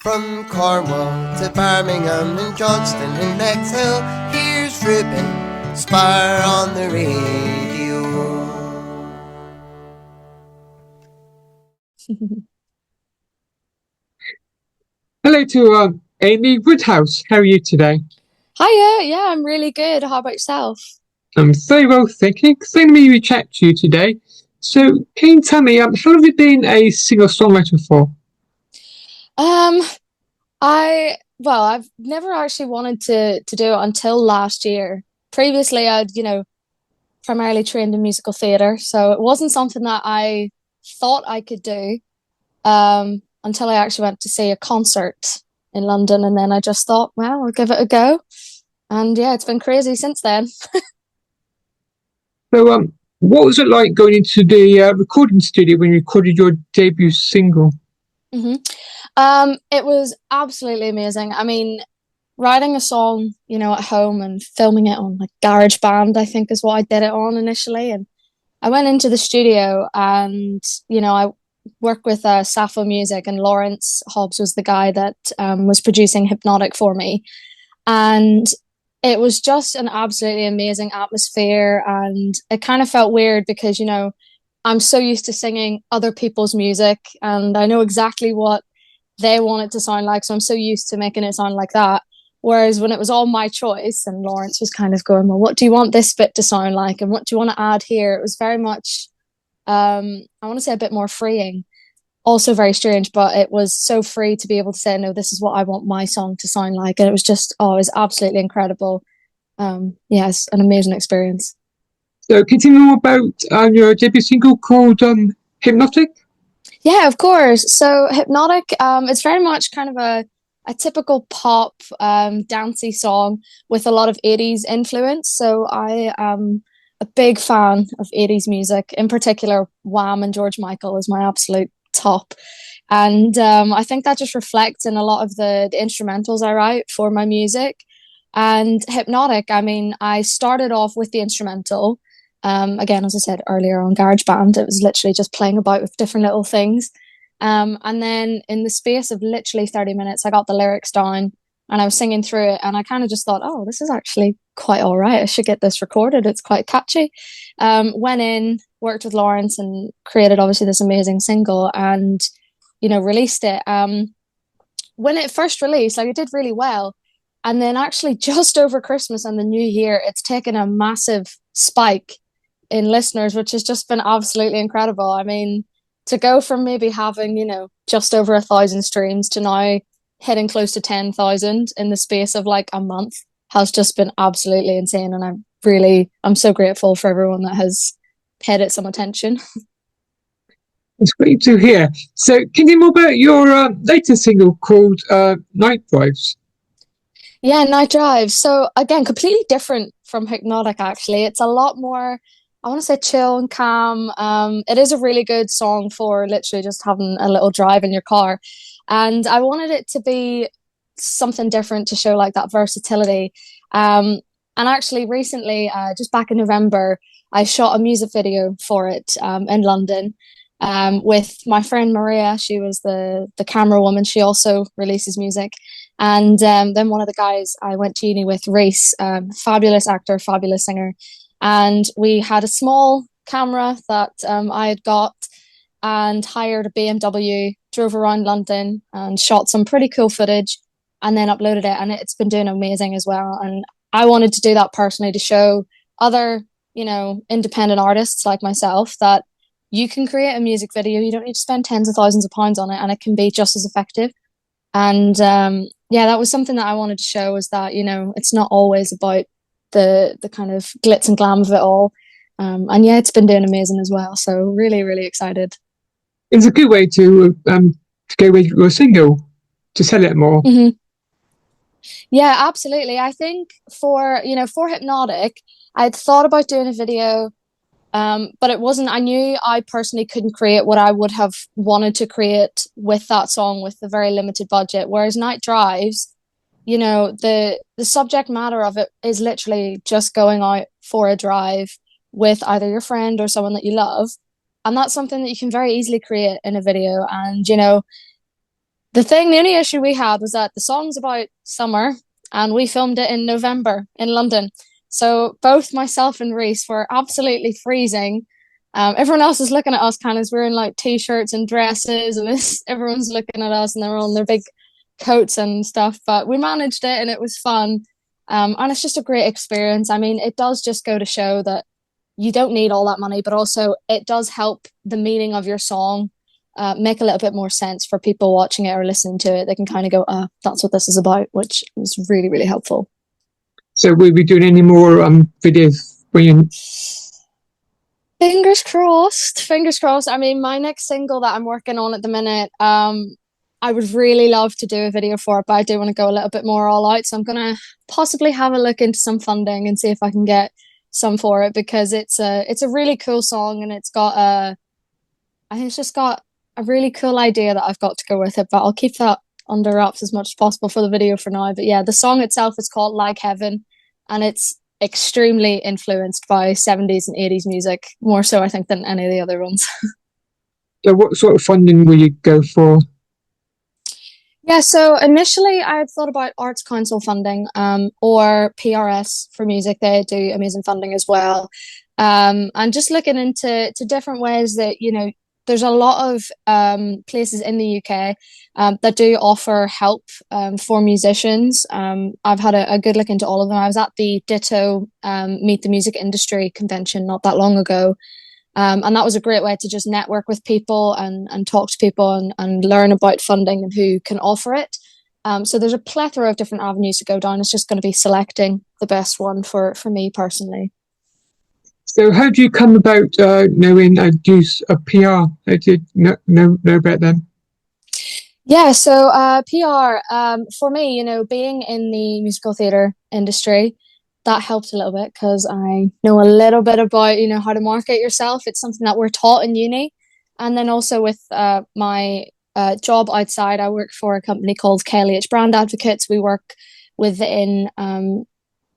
From Cornwall to Birmingham and Johnston and Bexhill, here's Ruben Spar on the radio. Hello to Amie Woodhouse. How are you today? Hiya, yeah, I'm really good. How about yourself? I'm very well, thank you. Excited to reach out to you today. So, can you tell me, how long have you been a singer-songwriter for? I've never actually wanted to do it until last year. Previously, I'd, primarily trained in musical theatre, so it wasn't something that I thought I could do until I actually went to see a concert in London, and then I just thought, well, I'll give it a go. And yeah, it's been crazy since then. So, what was it like going into the recording studio when you recorded your debut single? hmm It was absolutely amazing. I mean, writing a song, at home and filming it on like GarageBand, I think is what I did it on initially. And I went into the studio and, I worked with Sappho Music, and Lawrence Hobbs was the guy that was producing Hypnotic for me. And it was just an absolutely amazing atmosphere. And it kind of felt weird because, I'm so used to singing other people's music and I know exactly what they want it to sound like. So I'm so used to making it sound like that. Whereas when it was all my choice and Lawrence was kind of going, well, what do you want this bit to sound like? And what do you want to add here? It was very much, I want to say a bit more freeing. Also very strange, but it was so free to be able to say, no, this is what I want my song to sound like. And it was just, it was absolutely incredible. Yeah, it's an amazing experience. So, can you tell me more about your debut single called Hypnotic? Yeah, of course. So Hypnotic, it's very much kind of a typical pop dancey song with a lot of 80s influence. So I am a big fan of 80s music. In particular, Wham and George Michael is my absolute top. And I think that just reflects in a lot of the instrumentals I write for my music. And Hypnotic, I mean, I started off with the instrumental. Again, as I said earlier on GarageBand, it was literally just playing about with different little things. And then in the space of literally 30 minutes, I got the lyrics down and I was singing through it. And I kind of just thought, oh, this is actually quite all right. I should get this recorded. It's quite catchy. Went in, worked with Lawrence and created obviously this amazing single and, released it. When it first released, like it did really well. And then actually just over Christmas and the new year, it's taken a massive spike in listeners, which has just been absolutely incredible. I mean, to go from maybe having, just over 1,000 streams to now hitting close to 10,000 in the space of like a month has just been absolutely insane. And I'm so grateful for everyone that has paid it some attention. It's great to hear. So, can you tell me more about your latest single called Night Drives? Yeah, Night Drive. So again, completely different from Hypnotic, actually. It's a lot more, I want to say chill and calm. It is a really good song for literally just having a little drive in your car. And I wanted it to be something different to show like that versatility. And actually recently, just back in November, I shot a music video for it in London with my friend Maria. She was the camera woman. She also releases music. And then one of the guys I went to uni with, Reese, fabulous actor, fabulous singer. And we had a small camera that I had got and hired a BMW, drove around London and shot some pretty cool footage and then uploaded it. And it's been doing amazing as well. And I wanted to do that personally to show other, independent artists like myself that you can create a music video. You don't need to spend tens of thousands of pounds on it and it can be just as effective. And yeah, that was something that I wanted to show was that, it's not always about the kind of glitz and glam of it all. And yeah, it's been doing amazing as well. So really, really excited. It's a good way to go with your single to sell it more. Mm-hmm. Yeah, absolutely. I think for Hypnotic, I'd thought about doing a video, but it wasn't, I knew I personally couldn't create what I would have wanted to create with that song with the very limited budget. Whereas Night Drives, the subject matter of it is literally just going out for a drive with either your friend or someone that you love. And that's something that you can very easily create in a video. And, The only issue we had was that the song's about summer and we filmed it in November in London. So both myself and Reese were absolutely freezing. Everyone else was looking at us kind of wearing like t-shirts and dresses, and everyone's looking at us and they're on their big coats and stuff. But we managed it and it was fun. And it's just a great experience. I mean, it does just go to show that you don't need all that money, but also it does help the meaning of your song make a little bit more sense for people watching it or listening to it. They can kind of go, that's what this is about, which is really, really helpful. So will we be doing any more videos for you? Fingers crossed. Fingers crossed. I mean, my next single that I'm working on at the minute, I would really love to do a video for it, but I do want to go a little bit more all out. So I'm gonna possibly have a look into some funding and see if I can get some for it, because it's a really cool song, and I think it's just got a really cool idea that I've got to go with it. But I'll keep that under wraps as much as possible for the video for now. But yeah, the song itself is called Like Heaven, and it's extremely influenced by 70s and 80s music, more so I think than any of the other ones. So what sort of funding will you go for? Yeah, so initially I had thought about Arts Council funding, or PRS for music. They do amazing funding as well. And just looking into different ways that, there's a lot of places in the UK that do offer help for musicians. I've had a good look into all of them. I was at the Ditto Meet the Music Industry convention not that long ago. And that was a great way to just network with people and talk to people and learn about funding and who can offer it. So there's a plethora of different avenues to go down. It's just going to be selecting the best one for me personally. So how do you come about knowing Deuce PR? How did you know about them? Yeah, so PR, for me, being in the musical theatre industry, that helped a little bit because I know a little bit about, how to market yourself. It's something that we're taught in uni. And then also with my job outside, I work for a company called KLH Brand Advocates. We work within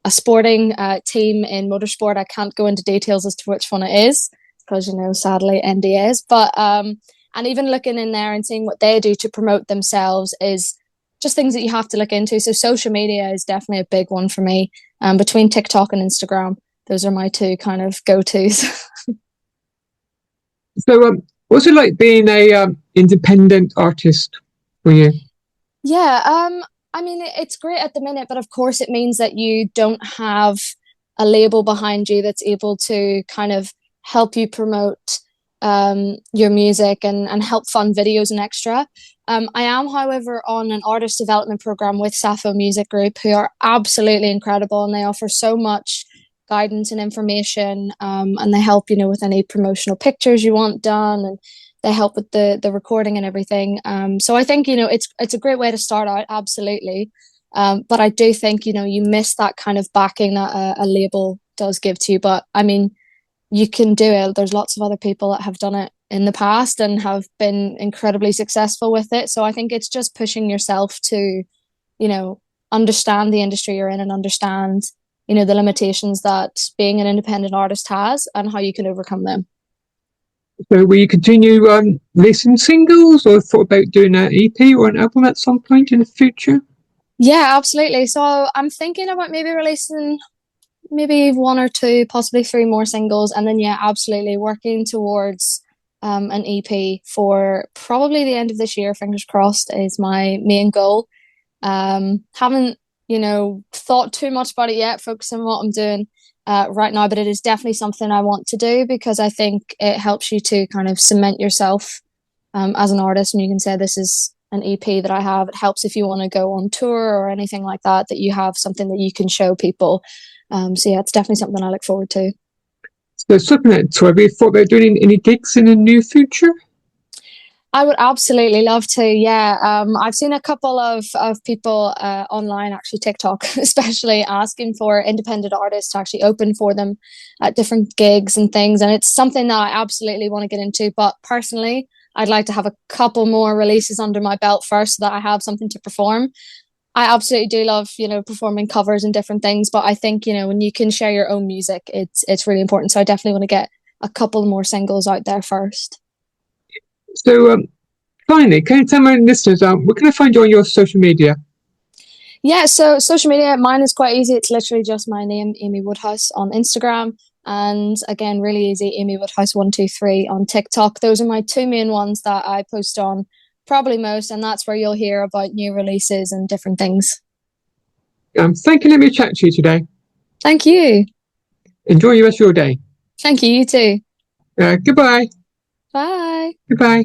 a sporting team in motorsport. I can't go into details as to which one it is because, sadly, NDAs. But and even looking in there and seeing what they do to promote themselves is just things that you have to look into. So social media is definitely a big one for me. Between TikTok and Instagram, those are my two kind of go-tos. So what's it like being a independent artist for you? Yeah, I mean, it's great at the minute, but of course it means that you don't have a label behind you that's able to kind of help you promote your music and help fund videos and extra. I am, however, on an artist development program with Sappho Music Group, who are absolutely incredible, and they offer so much guidance and information, and they help, with any promotional pictures you want done, and they help with the recording and everything. So I think, it's a great way to start out, absolutely. But I do think, you miss that kind of backing that a label does give to you. But I mean, you can do it. There's lots of other people that have done it in the past and have been incredibly successful with it. So I think it's just pushing yourself to, understand the industry you're in and understand, the limitations that being an independent artist has and how you can overcome them. So will you continue releasing singles, or thought about doing an EP or an album at some point in the future? Yeah, absolutely. So I'm thinking about maybe releasing maybe one or two, possibly three more singles, and then absolutely working towards an EP for probably the end of this year. Fingers crossed is my main goal. Haven't thought too much about it yet, focusing on what I'm doing right now, but it is definitely something I want to do because I think it helps you to kind of cement yourself as an artist, and you can say this is an EP that I have. It helps if you want to go on tour or anything like that you have something that you can show people. So it's definitely something I look forward to. So looking at tour, have you thought about doing any gigs in the near future? I would absolutely love to. Yeah, I've seen a couple of people online, actually TikTok, especially asking for independent artists to actually open for them at different gigs and things, and it's something that I absolutely want to get into. But personally, I'd like to have a couple more releases under my belt first, so that I have something to perform. I absolutely do love, performing covers and different things, but I think, when you can share your own music, it's really important. So I definitely want to get a couple more singles out there first. So finally, can you tell my listeners where can I find you on your social media? Yeah, so social media, mine is quite easy. It's literally just my name, Amie Woodhouse, on Instagram. And again, really easy, Amie Woodhouse 123 on TikTok. Those are my two main ones that I post on probably most, and that's where you'll hear about new releases and different things. Thank you for letting me chat to you today. Thank you. Enjoy the rest of your day. Thank you, you too. Goodbye. Bye. Goodbye.